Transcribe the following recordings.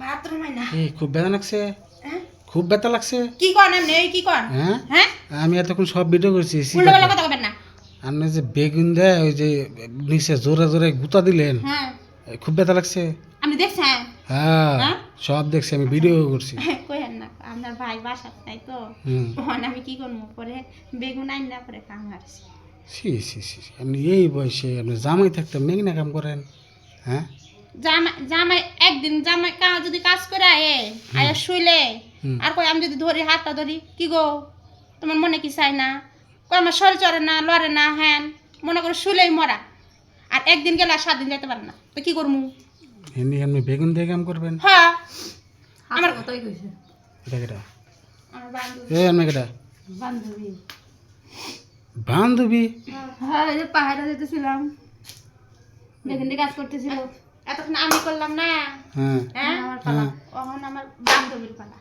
Bathroom হয় না খুব ব্যথা লাগছে খুব ব্যথা লাগছে কি কোন এমনি এই কি কোন হ্যাঁ হ্যাঁ আমি এতক্ষণ সব ভিডিও করছি উল্টো পাল্টা কথা কবেন না আপনি যে বেগুন দেয় ওই যে নিচে জোরে জোরে গুতা দিলেন হ্যাঁ খুব ব্যথা লাগছে আপনি দেখছেন হ্যাঁ হ্যাঁ? সব দেখছি আমি ভিডিও করছি কইেন না আপনার ভাই বাসা তাই তো হুম তখন আমি কি করবো পরে বেগুন আইন না পরে কাম হারছি সি সি সি আপনি এই বয়সে আপনি জামাই থাকতে মেঘনা কাম করেন হ্যাঁ জামাই জামাই একদিন জামাই যদি কাজ করে আয়া শুইলে আর কই আমি যদি ধরি হাতটা ধরি কি গো তোমার মনে কি চাই না কই আমার শরীর চড়ে না লড়ে না হ্যাঁ মনে করে শুইলেই মরা আর একদিন গেলে আর 7 দিন যেতে পারে না তো কি করবো এমনি আপনি বেগুন দিয়ে কাম করবেন হ্যাঁ আমার কথাই কইছে এটা কেটা আমার বান্ধবী এ আপনি কেটা বান্ধবী বান্ধবী হ্যাঁ এই যে পাহাড়ে যেতেছিলাম বেগুন দিয়ে কাজ করতেছিল এতক্ষণ আমি করলাম না হ্যাঁ হ্যাঁ আমার পালা এখন আমার বান্ধবীর পালা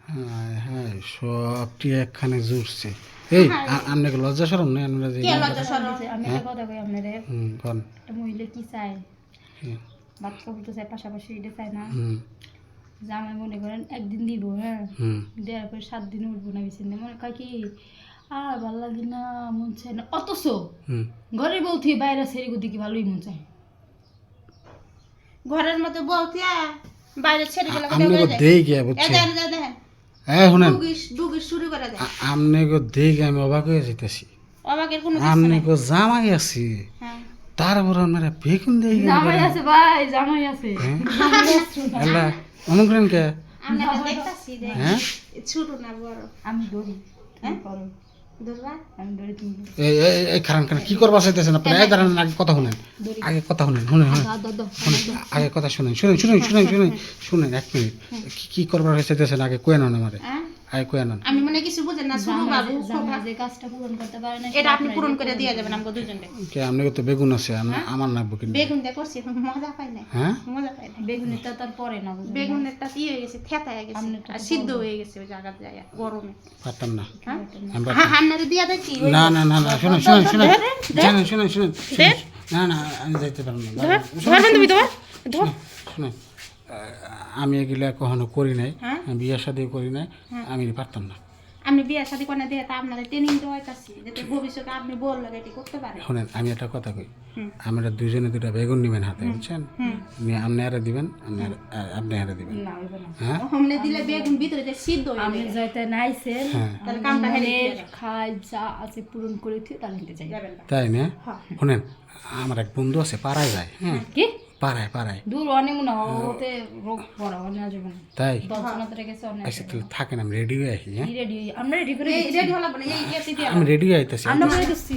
হ্যাঁ হ্যাঁ সবটি একখানে জুড়ছে এই আপনাকে লজ্জা সরম নেই আমরা যে কে লজ্জা শরম আমি একটা কথা কই আপনারে কোন একটা মহিলা কি চায় বাদ কাপড় তো চাই পাশাপাশি এটা চায় না জামাই মনে করেন একদিন দিব হ্যাঁ দেওয়ার পরে 7 দিন উঠবো না বিছিনে মনে কয় কি আর ভালো লাগে না মন চায় না অথচ ঘরে বউ থেকে বাইরে ছেড়ে গতি কি ভালোই মন চায় ঘরের মধ্যে বলতিয়া বাইরে ছেড়ে গেলে আপনাকে দেই গিয়া বুঝছেন দেখেন হ্যাঁ শুনেন ডুগিস শুরু করে দেয় আপনাকে দেই গিয়া আমি অবাক হয়ে যাইতেছি অবাকের কোনো আপনাকে জামাই আছি হ্যাঁ তারপর আপনারা বেগুন দেই গিয়া জামাই আছে ভাই জামাই আছে আল্লাহ অনুগ্রহণ কে আমরা দেখতাছি দেখ হ্যাঁ ছোট না বড় আমি ধরি হ্যাঁ? করো দুর্বা আমি ধরি তুমি এই খারান খারান কি করবা চাইতেছেন আপনারা এই দাঁড়ান আগে কথা শুনেন আগে কথা শুনেন শুনেন শুনেন শুনেন আগে কথা শুনেন শুনেন শুনেন শুনেন শুনেন শুনেন 1 মিনিট কি করবার চাইতেছেন আগে কয়ে নেন আমারে হ্যাঁ আগে কয়ে নেন আমি মনে কিছু বুঝেন না শুরু বাবু জামাই যে কাজটা পূরণ করতে পারে না এটা আপনি পূরণ করে দিয়ে যাবেন আমাকে দুজনকে কে আপনাকে তো বেগুন আছে আমার নাকবো কিন্তু বেগুন দিয়ে করছি মজা পাই না হ্যাঁ মজা পাই না বেগুনের তো তার পরে না বুঝলেন বেগুনেরটা ইয়ে হয়ে গেছে থেতা হয়ে গেছে আর সিদ্ধ হয়ে গেছে ওই জায়গা যায় গরমে পারতাম না হ্যাঁ আমি হ্যাঁ হান্নারে দিয়া দেখি না না না না শুনুন শুনুন শুনুন শুনুন শুনুন শুনুন না না আমি যাইতে পারবো না ধরবেন তুমি তোমার ধর শুনুন আমি এগুলা কখনো করি নাই হ্যাঁ? আমি বিয়ে শাদী করি নাই আমি পারতাম না আমি বিয়ে শাদী করে দিয়ে তা আপনাদের ট্রেনিং দেওয়াইতাছি যাতে ভবিষ্যতে আপনি বললে এটি করতে পারেন শুনেন আমি একটা কথা কই আমরা দুজনে দুটা বেগুন নিবেন হাতে বুঝছেন নিয়ে আপনি হারে দিবেন আপনি হারে দিবেন না হইবে না হ্যাঁ ওখানে দিলে বেগুন ভিতরে যে সিদ্ধ হয়ে আমি যাবে যাইতে নাইছেন তাহলে কামটা হেরে খাই যা আছে পূরণ করে থি তার নিতে যাই যাবেন না তাই না শুনেন আমার এক বন্ধু আছে পাড়ায় যায় হ্যাঁ কি পাড়ায় পাড়ায় দূর অনেক মনে হয় ওতে রোগ পড়া অনেক যাবে না তাই 10 জন ধরে গেছে অনেক আচ্ছা তাহলে থাকেন আমি রেডি হয়ে আসি হ্যাঁ রেডি আমরা রেডি করে এই রেডি হলো না এই ইয়েতে দিয়ে আমি রেডি হয়ে আইতেছি আমরা করে দিচ্ছি